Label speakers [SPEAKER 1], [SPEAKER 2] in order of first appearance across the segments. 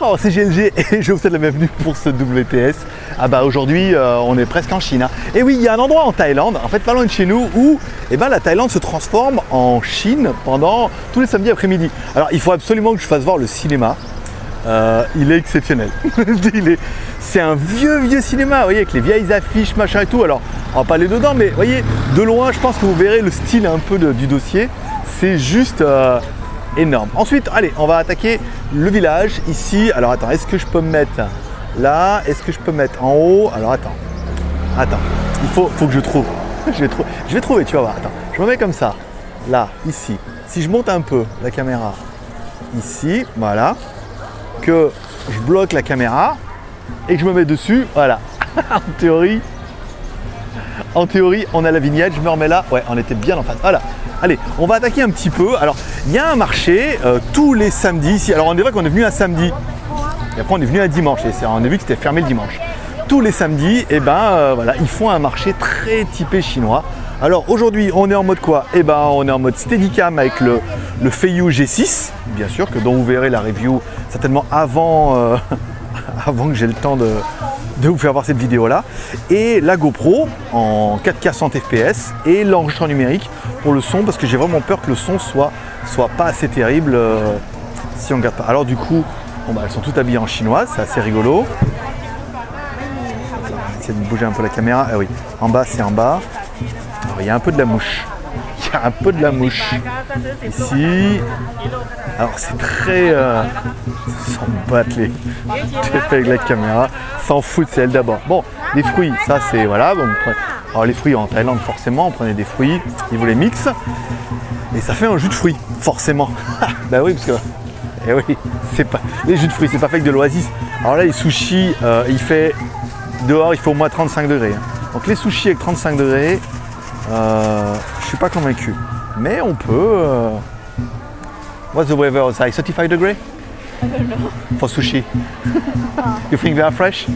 [SPEAKER 1] Bonjour, c'est GLG et je vous souhaite la bienvenue pour ce WTS. Ah bah aujourd'hui on est presque en Chine. Hein. Et oui, il y a un endroit en Thaïlande, en fait pas loin de chez nous, où la Thaïlande se transforme en Chine pendant tous les samedis après-midi. Alors il faut absolument que je fasse voir le cinéma. Il est exceptionnel. C'est un vieux cinéma, vous voyez, avec les vieilles affiches, machin et tout. Alors on va pas aller dedans, mais vous voyez, de loin je pense que vous verrez le style un peu du dossier. C'est juste énorme. Ensuite, allez, on va attaquer le village ici. Alors attends, est-ce que je peux me mettre là? Est-ce que je peux me mettre en haut? Alors attends, il faut que je trouve. Je vais trouver, tu vas voir. Attends, je me mets comme ça, là, ici. Si je monte un peu la caméra ici, voilà, que je bloque la caméra et que je me mets dessus, voilà. En théorie, on a la vignette, je me remets là. Ouais, on était bien en face. Voilà. Allez, on va attaquer un petit peu. Alors, il y a un marché tous les samedis ici. Alors, on est vrai qu'on est venu un samedi. Et après, on est venu un dimanche. Et on a vu que c'était fermé le dimanche. Tous les samedis, voilà, ils font un marché très typé chinois. Alors, aujourd'hui, on est en mode quoi? On est en mode Steadicam avec le Feiyu G6, bien sûr, dont vous verrez la review certainement avant, avant que j'ai le temps de vous faire voir cette vidéo là, et la GoPro en 4K 100 fps et l'enregistreur numérique pour le son, parce que j'ai vraiment peur que le son soit pas assez terrible si on ne garde pas. Alors du coup, elles sont toutes habillées en chinoise, c'est assez rigolo. On va essayer de bouger un peu la caméra. Ah oui, en bas c'est en bas. Alors il y a un peu de la mouche. Il y a un peu de la mouche ici. Alors c'est très... s'en battre les... avec la caméra. S'en foutre, c'est elle d'abord. Bon, les fruits, ça c'est... Voilà. Donc, alors les fruits en Thaïlande, forcément, on prenait des fruits, ils vous les mixent. Et ça fait un jus de fruits, forcément. Bah oui, parce que... Eh oui, c'est pas... Les jus de fruits, c'est pas fait avec de l'oasis. Alors là, les sushis, il fait... Dehors, il fait au moins 35 degrés. Donc les sushis avec 35 degrés... je suis pas convaincu, mais on peut. What's the weather outside? 35 degrés?
[SPEAKER 2] I don't know.
[SPEAKER 1] For sushi. You think they are fresh?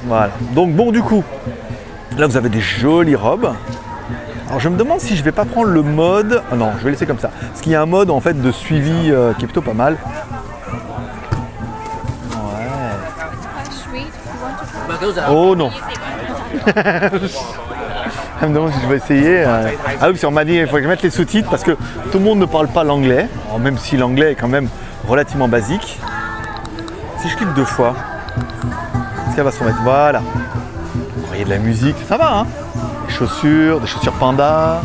[SPEAKER 1] Voilà. Donc bon, du coup, là vous avez des jolies robes. Alors je me demande si je vais pas prendre le mode. Ah non, je vais laisser comme ça. Parce qu'il y a un mode en fait de suivi qui est plutôt pas mal. Ouais. Oh non. Elle me demande si je vais essayer. Ah oui, parce qu'on m'a dit qu'il faut que je mette les sous-titres parce que tout le monde ne parle pas l'anglais, même si l'anglais est quand même relativement basique. Si je clique 2 fois, est-ce qu'elle va se remettre? Voilà. Il y a de la musique, ça va, hein? Des chaussures panda.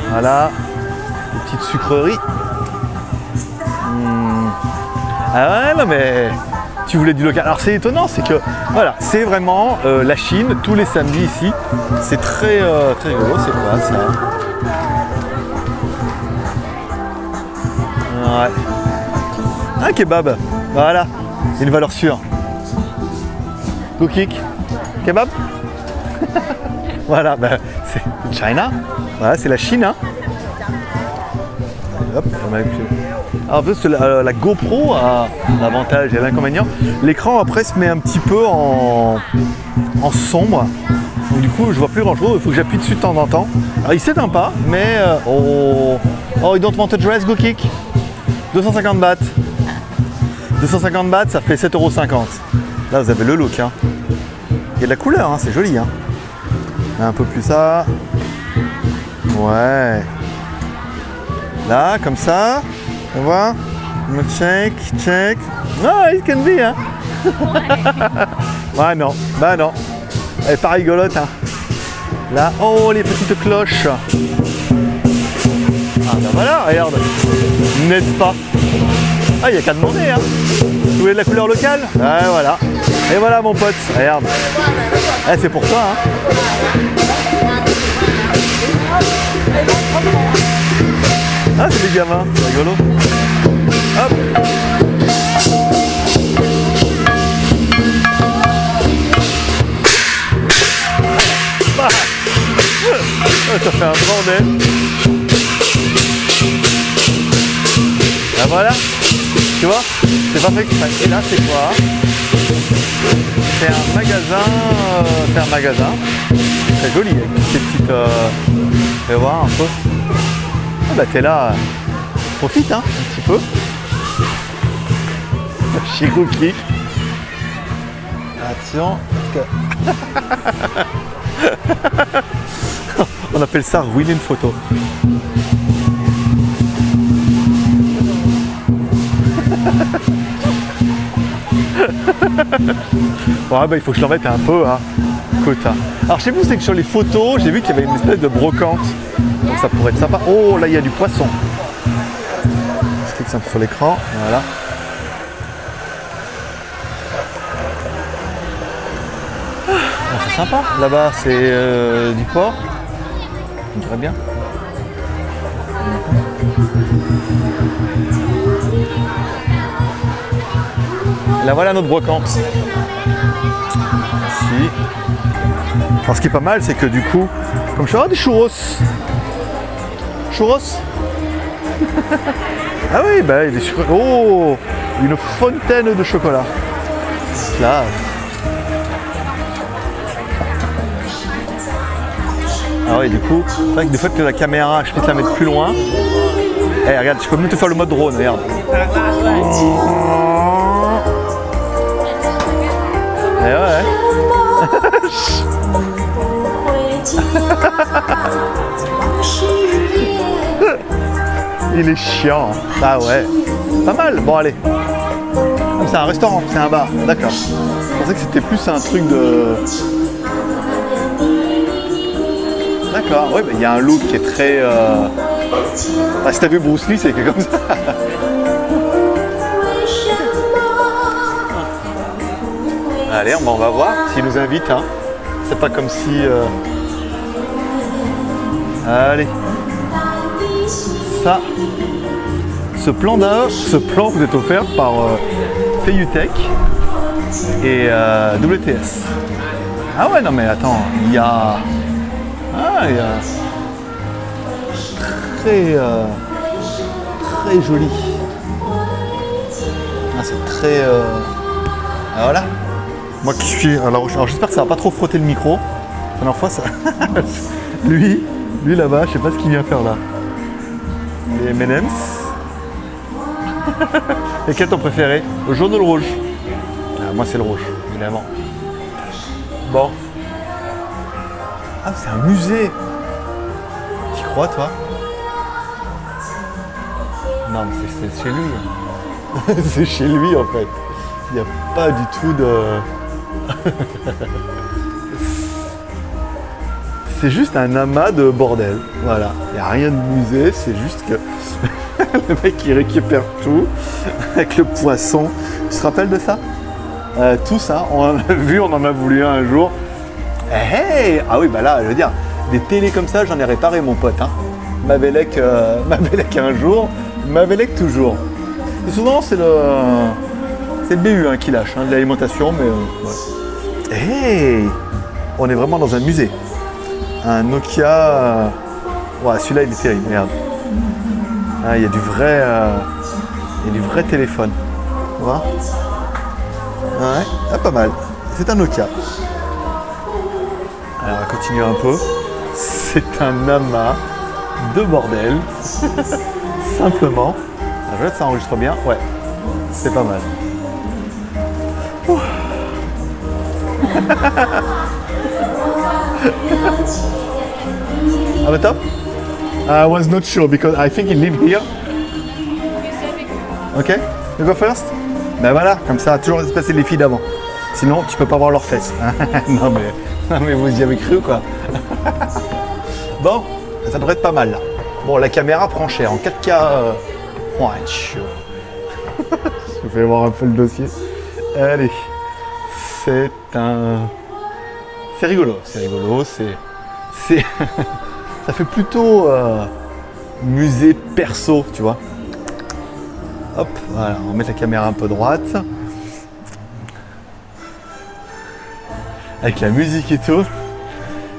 [SPEAKER 1] Voilà. Des petites sucreries. Ah ouais, non mais... Tu voulais du local. Alors c'est étonnant, c'est que voilà, c'est vraiment la Chine tous les samedis ici. C'est très rigolo. C'est quoi ça? Ouais. Un kebab. Voilà. Une valeur sûre. Cookies. Kebab. Voilà. C'est China. Voilà, c'est la Chine. Hein. Hop, alors la GoPro a l'avantage et l'inconvénient. L'écran après se met un petit peu en sombre. Donc du coup je vois plus grand chose, il faut que j'appuie dessus de temps en temps. Alors il s'éteint pas, mais oh you don't want a dress, go kick. 250 bahts. 250 bahts, ça fait 7,50 €. Là vous avez le look. Hein. Il y a de la couleur, hein, c'est joli. Hein. Un peu plus ça. Ouais. Là, comme ça, on voit, check. Ah, it can be, hein. Ouais, non, bah non. Elle est pas rigolote, hein. Là, oh, les petites cloches. Ah, ben voilà, regarde. N'est-ce pas? Ah, il n'y a qu'à demander, hein. Vous voulez de la couleur locale? Ouais, voilà. Et voilà, mon pote, regarde. Eh, c'est pour toi, hein. Ah, c'est des gamins, c'est rigolo. Hop. Bah. Ça fait un bordel. Là voilà. Tu vois, c'est pas fait exprès. Et là, c'est quoi? C'est un magasin. C'est un magasin. Très joli, avec ces petites. Je vais voir un peu. Ah bah t'es là, profite hein, un petit peu. Chez Group Kick. Attention, parce que... On appelle ça ruiner une photo. Ouais, bah, il faut que je l'en mette un peu, hein. Quota. Alors, je sais plus, c'est que sur les photos, j'ai vu qu'il y avait une espèce de brocante. Donc, ça pourrait être sympa. Oh, là, il y a du poisson. Je clique simple sur l'écran. Voilà. Ah, c'est sympa. Là-bas, c'est du porc. On dirait bien. Là voilà notre brocante. Ici. Alors ce qui est pas mal, c'est que du coup, comme je vais avoir des churros. Churros. Ah oui, bah il y a des churros. Oh, une fontaine de chocolat. Là. Ah oui, du coup, c'est vrai que des fois que la caméra, je peux te la mettre plus loin. Eh, regarde, je peux même te faire le mode drone, regarde. Eh ouais. Il est chiant. Ah ouais. Pas mal. Bon, allez. C'est un restaurant, c'est un bar. D'accord. Je pensais que c'était plus un truc de... D'accord, oui, il y a un look qui est très... Ah, si t'as vu Bruce Lee, c'est comme ça. Allez, on va voir s'il nous invite. Hein. C'est pas comme si... Allez. Ça. Ce plan vous est offert par Fayutech et WTS. Ah ouais, non mais attends, il y a... Ah, il y a... Très joli. Ah, c'est très... Ah, voilà. Moi qui suis... Alors j'espère que ça va pas trop frotter le micro. La dernière fois, ça... lui là-bas, je sais pas ce qu'il vient faire là. Les M&M's. Et quel est ton préféré? Le jaune ou le rouge? Ah, moi c'est le rouge, évidemment. Bon. Ah, c'est un musée. T'y crois, toi? Non, mais c'est chez lui. C'est chez lui, en fait. Il n'y a pas du tout de... C'est juste un amas de bordel. Voilà. Il n'y a rien de musée, c'est juste que... Le mec, il récupère tout. Avec le poisson. Tu te rappelles de ça? Tout ça, on en a vu, on en a voulu un jour. Hey, ah oui, bah là, je veux dire, des télés comme ça, j'en ai réparé, mon pote. Hein. Mavelec un jour, Mavelec toujours. Et souvent, c'est le BU hein, qui lâche, hein, de l'alimentation, mais ouais. Hey, on est vraiment dans un musée. Un Nokia. Ouais, celui-là, il est terrible, regarde. Ah, il y a du vrai téléphone. Tu vois? Ouais, ah, pas mal. C'est un Nokia. Alors, on va continuer un peu. C'est un amas de bordel. Simplement. Alors, je vais que ça enregistre bien. Ouais, c'est pas mal. On the top? I was not sure because I think he lived here. Ok, you go first? Ben voilà, comme ça, toujours espacé les filles d'avant. Sinon, tu peux pas voir leurs fesses. non mais vous y avez cru ou quoi? Bon, ça devrait être pas mal là. Bon, la caméra prend cher en 4K. Je vais voir un peu le dossier. Allez, c'est rigolo, ça fait plutôt musée perso, tu vois. Hop, voilà, on va mettre la caméra un peu droite. Avec la musique et tout,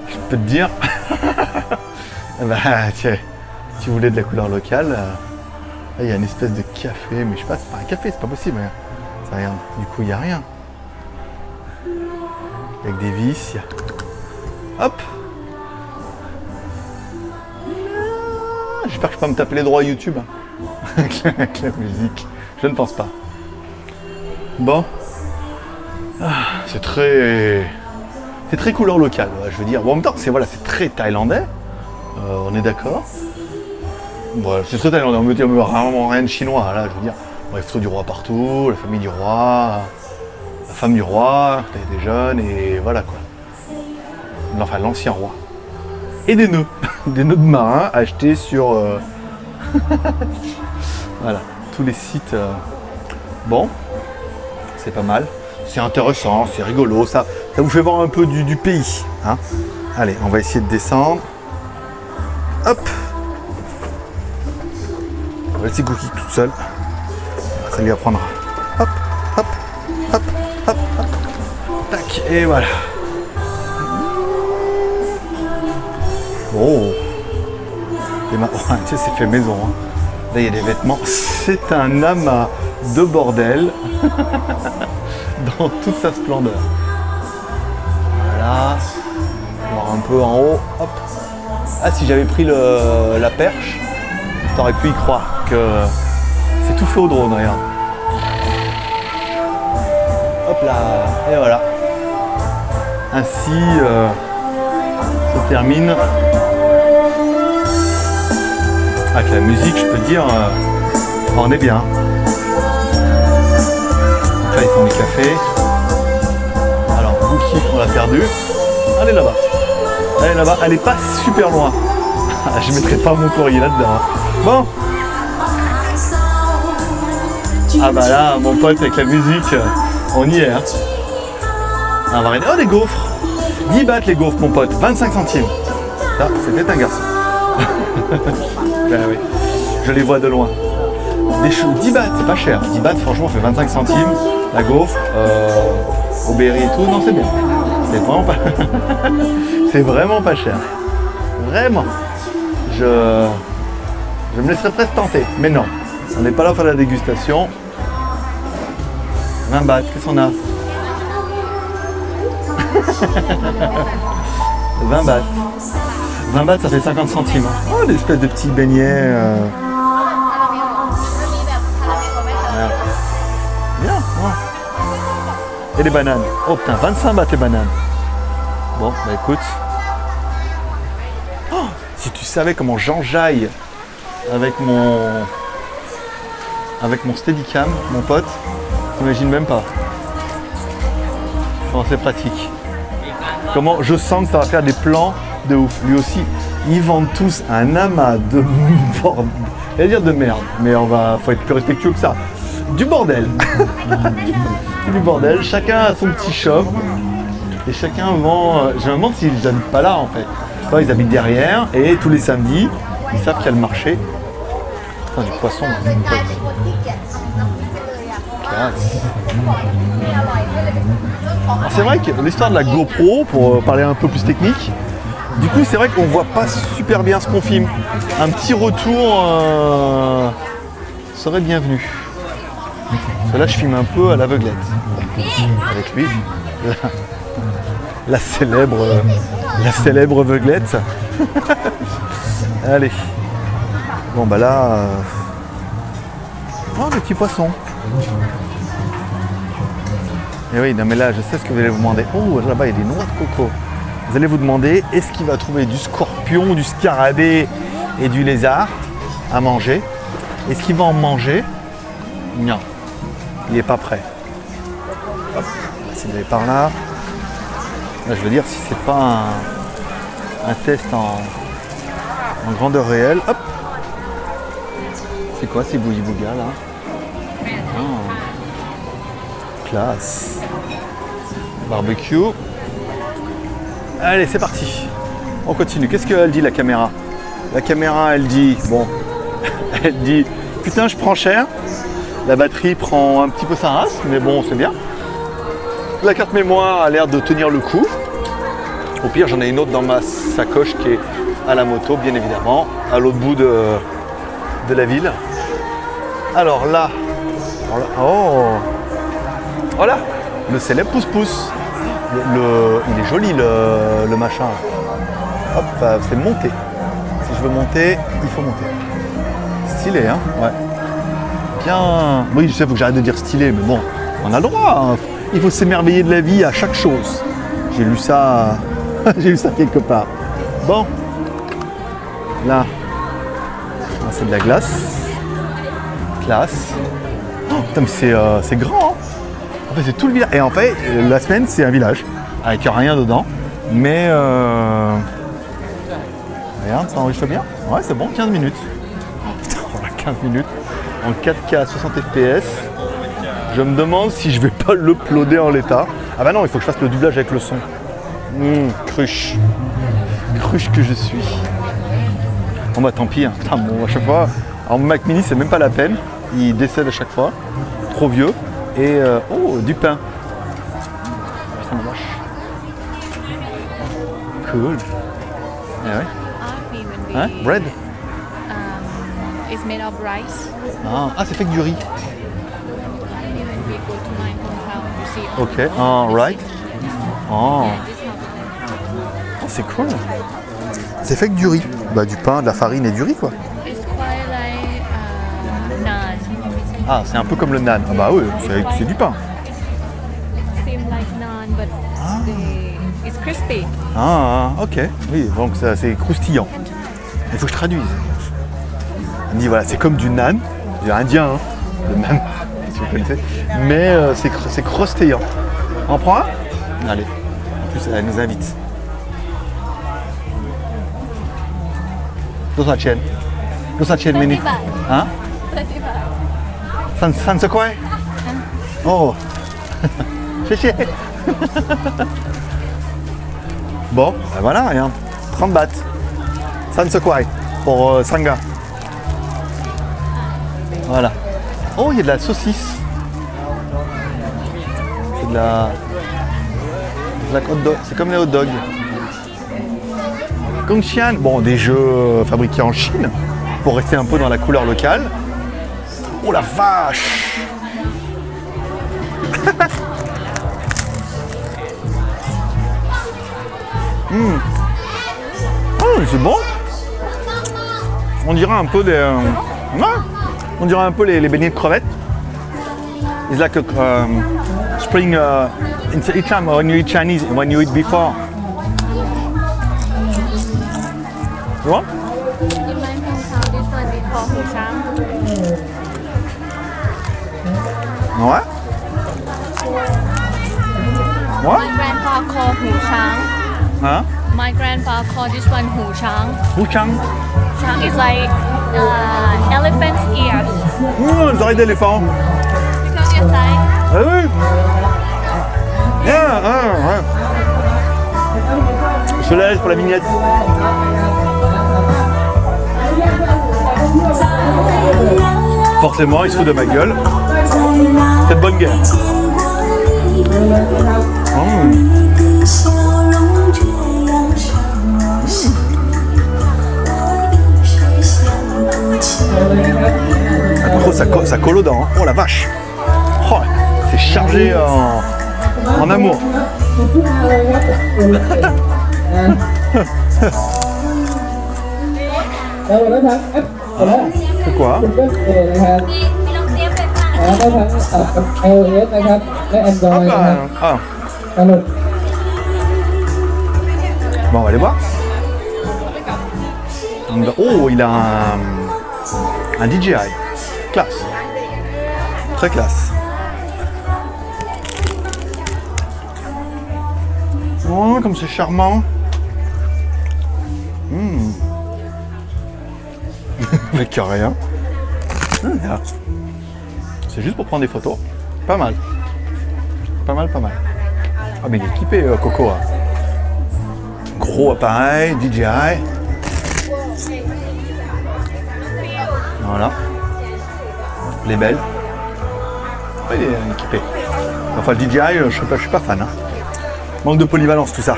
[SPEAKER 1] je peux te dire, bah, tu voulais de la couleur locale. Là, il y a une espèce de café, mais je sais pas, c'est pas un café, c'est pas possible. Ça, regarde, du coup, il n'y a rien. Avec des vis, il y a... Hop. J'espère que je peux me taper les droits YouTube avec la musique. Je ne pense pas. Bon. Ah, c'est très couleur locale, je veux dire. Bon, en même temps, c'est voilà, c'est très thaïlandais. On est d'accord. Voilà, c'est très thaïlandais. On me dit vraiment rien de chinois. Là, je veux dire, bon, les photos du roi partout, la famille du roi, la femme du roi, des jeunes et voilà quoi. Enfin, l'ancien roi. Et des nœuds, des nœuds de marins achetés sur voilà, tous les sites. Bon, c'est pas mal. C'est intéressant, c'est rigolo, ça vous fait voir un peu du pays. Hein. Allez, on va essayer de descendre. Hop. On va laisser Cookie toute seule. Ça lui apprendra. Hop, hop, hop, hop, hop. Tac, et voilà. Oh. Oh, tu sais, c'est fait maison. Hein. Là, il y a des vêtements. C'est un amas de bordel. Dans toute sa splendeur. Voilà. Alors un peu en haut. Hop. Ah, si j'avais pris la perche, t'aurais pu y croire que c'est tout fait au drone, regarde. Hop là. Et voilà. Ainsi se termine. Avec la musique, je peux te dire, on est bien. Là, ils font des cafés. Alors, Cookie, on l'a perdu. Elle est là-bas. Elle est là-bas. Elle n'est pas super loin. Je ne mettrai pas mon courrier là-dedans. Bon. Ah bah là, mon pote, avec la musique, on y est. Hein. On va regarder. Oh, des gaufres. 10 bahts les gaufres, mon pote. 25 centimes. Ça, c'était un garçon. Ben oui. Je les vois de loin. Des choux, 10 bahts, c'est pas cher. 10 bahts, franchement, fait 25 centimes. La gaufre, au berry et tout, non, c'est bien. C'est vraiment pas... c'est vraiment pas cher. Vraiment. Je me laisserais presque tenter. Mais non, on n'est pas là pour faire la dégustation. 20 bahts, qu'est-ce qu'on a? 20 bahts. 20 bahts, ça fait 50 centimes. Oh, des espèces de petits beignets. Bien, ouais. Et les bananes. Oh putain, 25 bahts les bananes. Bon, bah écoute. Oh, si tu savais comment j'enjaille avec mon Steadicam, mon pote, t'imagines même pas. Comment c'est pratique. Comment je sens que ça va faire des plans de ouf. Lui aussi, ils vendent tous un amas de bordel. Je vais dire de merde, mais faut être plus respectueux que ça. Du bordel. Du bordel. Chacun a son petit shop. Et chacun vend. Je me demande s'ils n'habitent pas là en fait. Enfin, ils habitent derrière et tous les samedis, ils savent qu'il y a le marché. Putain, du poisson. C'est vrai que l'histoire de la GoPro, pour parler un peu plus technique, du coup c'est vrai qu'on voit pas super bien ce qu'on filme. Un petit retour serait bienvenu. Parce que là je filme un peu à l'aveuglette. Avec lui, la célèbre aveuglette. Allez. Bon bah là... Oh, des petits poissons. Et oui, non mais là, je sais ce que vous allez vous demander. Oh, là-bas, il y a des noix de coco. Vous allez vous demander, est-ce qu'il va trouver du scorpion, du scarabée et du lézard à manger? Est-ce qu'il va en manger? Non, il n'est pas prêt. Hop, on va essayer d'aller par là. Là, je veux dire, si c'est pas un test en grandeur réelle. Hop. C'est quoi ces bouillis-bougas là? Oh. Classe. Barbecue. Allez, c'est parti. On continue. Qu'est-ce qu'elle dit la caméra? La caméra, elle dit, bon, elle dit, putain, je prends cher. La batterie prend un petit peu sa race, mais bon, c'est bien. La carte mémoire a l'air de tenir le coup. Au pire, j'en ai une autre dans ma sacoche qui est à la moto, bien évidemment, à l'autre bout de la ville. Alors là, oh, voilà, le célèbre pouce-pouce. Il est joli le machin. Hop, c'est monter. Si je veux monter, il faut monter. Stylé, hein? Ouais. Bien. Oui, je sais, faut que j'arrête de dire stylé, mais bon, On a le droit, hein. Il faut s'émerveiller de la vie à chaque chose. J'ai lu ça, j'ai lu ça quelque part. Bon, là, c'est de la glace. Classe. Oh, putain, mais c'est grand, hein. En fait, c'est tout le village. Et en fait, la semaine, c'est un village avec rien dedans. Mais regarde, ça enregistre bien. Ouais, c'est bon, 15 minutes. Oh, putain, on a 15 minutes en 4K à 60 fps. Je me demande si je vais pas l'uploader en l'état. Ah bah non, il faut que je fasse le doublage avec le son. Cruche. Cruche que je suis. Bon bah tant pis, hein. Putain, bon, à chaque fois. Alors mon Mac Mini, c'est même pas la peine. Il décède à chaque fois. Trop vieux. Et oh, du pain. Putain, la vache. Cool. Ah ouais. Hein? Bread?
[SPEAKER 2] It's made of rice.
[SPEAKER 1] Ah, c'est fait que du riz.
[SPEAKER 2] When we go to my hometown, you see all
[SPEAKER 1] Ok,
[SPEAKER 2] the
[SPEAKER 1] ah, right. Oh,
[SPEAKER 2] Yeah, this house.
[SPEAKER 1] c'est cool. C'est fait que du riz. Bah du pain, de la farine et du riz quoi.
[SPEAKER 2] It's quite like naan.
[SPEAKER 1] Ah, c'est un peu comme le naan. Ah bah oui, c'est du pain.
[SPEAKER 2] Seem like naan, but it's crispy.
[SPEAKER 1] Ah, ok. Oui, donc ça, c'est croustillant. Il faut que je traduise. On dit voilà, c'est comme du naan. C'est indien, hein, le naan, si vous connaissez. Mais c'est croustillant. On prend un? Allez. En plus, elle nous invite. Dos sachet. Dos sachet menu. Hein? 30 quoi? Oh. Chéché. Bon, ben voilà, regarde. 30 bahts. 30 quoi pour Sangha. Voilà. Oh, il y a de la saucisse. C'est de la hot dog. C'est comme les hot dogs. Gongxian, bon, des jeux fabriqués en Chine pour rester un peu dans la couleur locale. Oh la vache! Oh, c'est bon. On dirait un peu des. Ouais. On dirait un peu les beignets de crevettes. It's like a spring. Each time when you eat Chinese, when you eat before. Tu vois?
[SPEAKER 2] In my hometown, this one we call hu shang.
[SPEAKER 1] Ouais.
[SPEAKER 2] My grandpa call hu shang.
[SPEAKER 1] Hein?
[SPEAKER 2] My grandpa call this one hu shang.
[SPEAKER 1] Wuchang.
[SPEAKER 2] Shang is like elephant's ears.
[SPEAKER 1] Les oreilles d'éléphant.
[SPEAKER 2] Because it's like
[SPEAKER 1] Ah oui. Ouais. Je te laisse pour la vignette. Forcément, il se fout de ma gueule. C'est de bonne guerre. Par contre, ça colle aux dents. Hein. Oh la vache. Oh, c'est chargé en amour. C'est quoi? Bon, on va aller voir. Oh, il a un DJI. Classe. Très classe. Oh, comme c'est charmant. Avec rien. C'est juste pour prendre des photos. Pas mal. Pas mal. Ah mais il est équipé Coco. Hein. Gros appareil, DJI. Voilà. Elle est belle. Il est équipé. Enfin le DJI, je suis pas fan. Hein. Manque de polyvalence tout ça.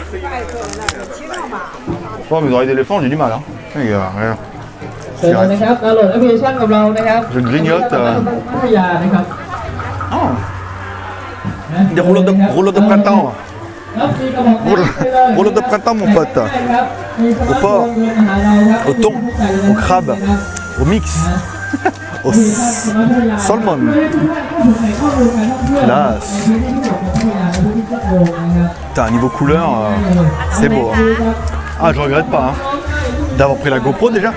[SPEAKER 1] Oh mes oreilles d'éléphant, j'ai du mal. Hein. Regarde. Je grignote. Oh. Des rouleaux de printemps. Rouleaux de printemps mon pote. Au porc, au thon, au crabe, au mix, au salmon. Classe. Putain, niveau couleur, c'est beau. Hein. Ah, je regrette pas hein, d'avoir pris la GoPro déjà.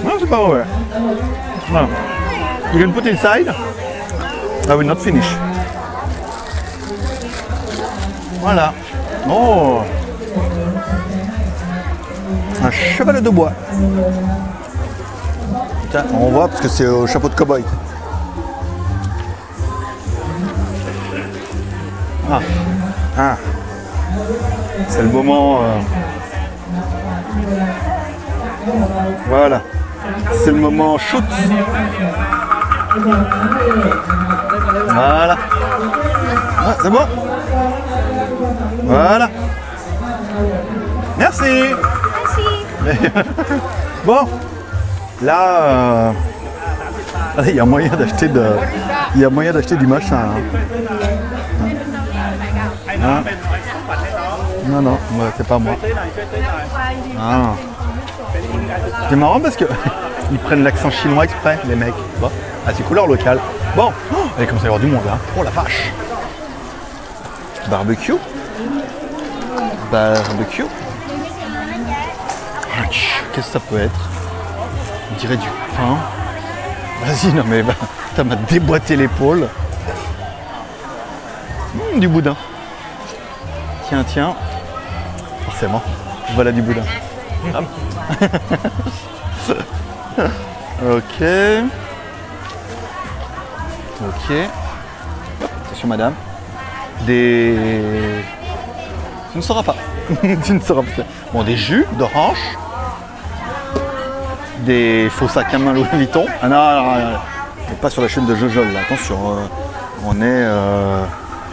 [SPEAKER 1] Non, c'est pas mauvais. Voilà. You can put inside. I will not finish. Voilà. Oh, un chevalet de bois. Putain, on voit parce que c'est au chapeau de cow-boy. Ah. Ah. C'est le moment. Voilà. C'est le moment shoot. Voilà. Ah, c'est bon. Voilà. Merci.
[SPEAKER 2] Merci.
[SPEAKER 1] Bon. Là, il y a moyen d'acheter du machin. Hein. Non, non, c'est pas moi. Ah. C'est marrant parce que ils prennent l'accent chinois exprès, les mecs. Bon. Ah, c'est couleur locale. Bon, et comme ça, il y avoir du monde là. Oh la vache. Barbecue. Barbecue. Qu'est-ce que ça peut être? On dirait du pain. Vas-y, non mais ça m'a déboîté l'épaule. Du boudin. Tiens, tiens. Forcément, voilà du boudin. Ok. Ok. Hop, attention madame. Tu ne sauras pas. Tu ne sauras pas. Bon, des jus d'orange. Des faux sacs à main Louis Vuitton. Ah non, non, non, non. On n'est pas sur la chaîne de Jojol là. Attention, on est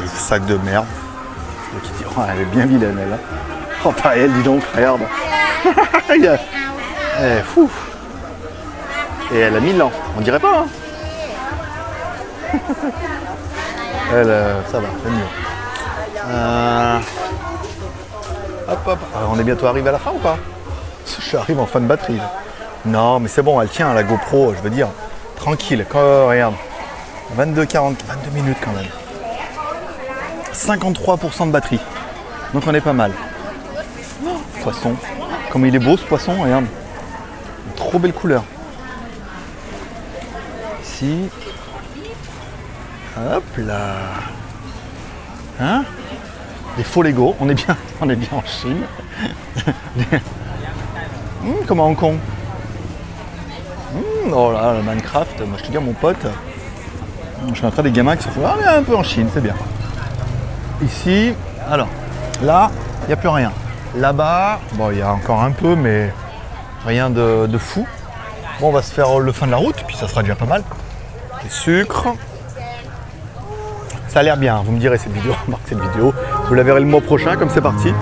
[SPEAKER 1] des sacs de merde. Oh, elle est bien vilaine elle. Oh, pas elle, dis donc, regarde. Elle est fou. Et elle a 1000 ans, on dirait pas. Hein. Elle, ça va, c'est mieux. Hop, hop. Alors, on est bientôt arrivé à la fin ou pas? J'arrive en fin de batterie. Là. Non, mais c'est bon, elle tient la GoPro, je veux dire. Tranquille, regarde. 22 minutes quand même. 53% de batterie. Donc on est pas mal. Oh, poisson. Comme il est beau ce poisson, regarde. Trop belle couleur. Ici. Hop là. Hein? Des faux Lego. On est bien en Chine. Comme à Hong Kong. Oh là, le Minecraft. Moi je te dis, mon pote. Je suis en train des gamins qui se font un peu en Chine, c'est bien. Ici, alors, là, il n'y a plus rien. Là-bas, bon, il y a encore un peu, mais rien de fou. Bon, on va se faire le fin de la route, puis ça sera déjà pas mal. Les sucres. Ça a l'air bien, vous me direz cette vidéo, remarque cette vidéo. Vous la verrez le mois prochain, comme c'est parti.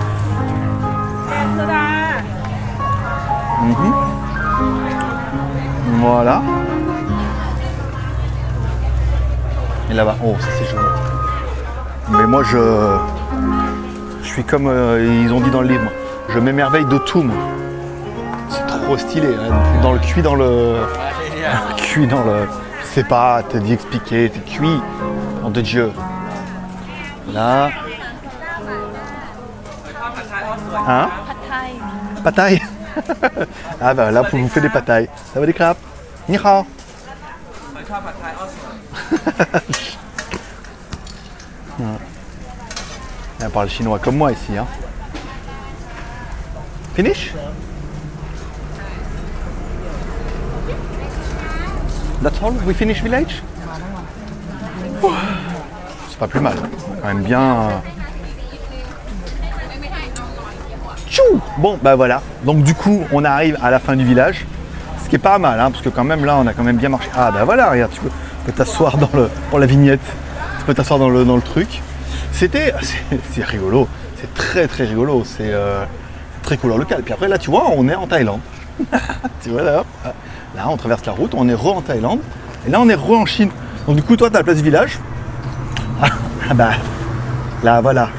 [SPEAKER 1] Voilà. Et là-bas, oh, ça c'est joli. Mais moi, je suis comme ils ont dit dans le livre, je m'émerveille de tout. C'est trop stylé. Hein. Cuit dans le. Je sais pas, te dit expliquer, c'est cuit. Nom de Dieu. Là. Hein? Pataille. Ah ben là, vous faites des patailles. Ça va des crêpes? Ni hao. Elle parle chinois comme moi ici. Hein. Finish? That's all? We finish village? C'est pas plus mal. Quand même bien. Tchou! Bon, bah voilà. Donc du coup, on arrive à la fin du village. Ce qui est pas mal, hein, parce que quand même là, on a quand même bien marché. Ah bah voilà, regarde, tu peux t'asseoir pour la vignette. Tu peux t'asseoir dans le truc. C'est rigolo. C'est très très rigolo. C'est très couleur locale. Puis après là, tu vois, on est en Thaïlande. Tu vois là, là, on traverse la route, on est en Thaïlande. Et là, on est en Chine. Donc du coup, toi, tu as la place du village. Ah bah, là, voilà.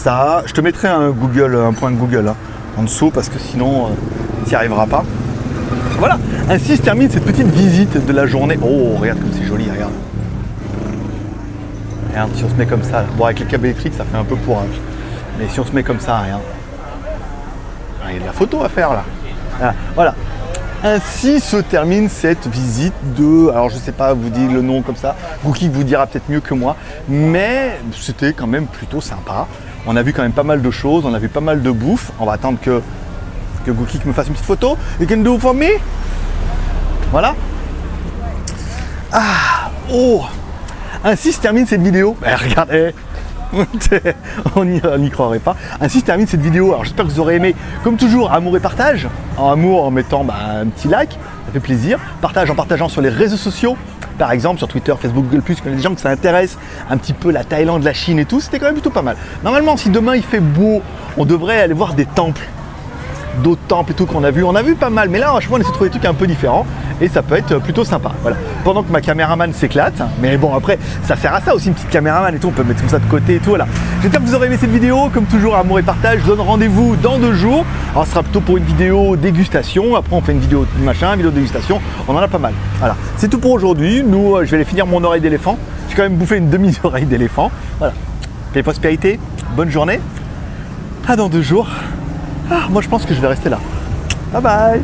[SPEAKER 1] ça. Je te mettrai un point Google hein, en dessous parce que sinon tu n'y arriveras pas. Voilà, ainsi se termine cette petite visite de la journée. Oh, regarde comme c'est joli, regarde. Regarde, si on se met comme ça, bon avec les câbles électriques ça fait un peu pourrage. Mais si on se met comme ça, regarde. Ah, il y a de la photo à faire là. Ah, voilà. Ainsi se termine cette visite de, alors je sais pas vous dire le nom comme ça, Gookie vous dira peut-être mieux que moi, mais c'était quand même plutôt sympa. On a vu quand même pas mal de choses, on a vu pas mal de bouffe. On va attendre que Gookie me fasse une petite photo. You can do for me? Voilà. Ah, oh. Ainsi se termine cette vidéo. Regardez. On n'y croirait pas. Ainsi se termine cette vidéo. Alors j'espère que vous aurez aimé. Comme toujours, amour et partage. En amour en mettant un petit like, ça fait plaisir. Partage en partageant sur les réseaux sociaux. Par exemple sur Twitter, Facebook, Google+, qu'il y a des gens que ça intéresse un petit peu la Thaïlande, la Chine et tout. C'était quand même plutôt pas mal. Normalement, si demain il fait beau, on devrait aller voir des temples. D'autres temples et tout qu'on a vu. On a vu pas mal, mais là, à chaque fois, on essaie de trouver des trucs un peu différents et ça peut être plutôt sympa. Voilà. Pendant que ma caméraman s'éclate, mais bon, après, ça sert à ça aussi, une petite caméraman et tout. On peut mettre tout ça de côté et tout. Voilà. J'espère que vous aurez aimé cette vidéo. Comme toujours, amour et partage. Je donne rendez-vous dans 2 jours. Alors, ce sera plutôt pour une vidéo dégustation. Après, on fait une vidéo machin, une vidéo dégustation. On en a pas mal. Voilà. C'est tout pour aujourd'hui. Nous, je vais aller finir mon oreille d'éléphant. J'ai quand même bouffé une demi-oreille d'éléphant. Voilà. Paix et prospérité. Bonne journée. À dans 2 jours. Ah, moi je pense que je vais rester là. Bye bye.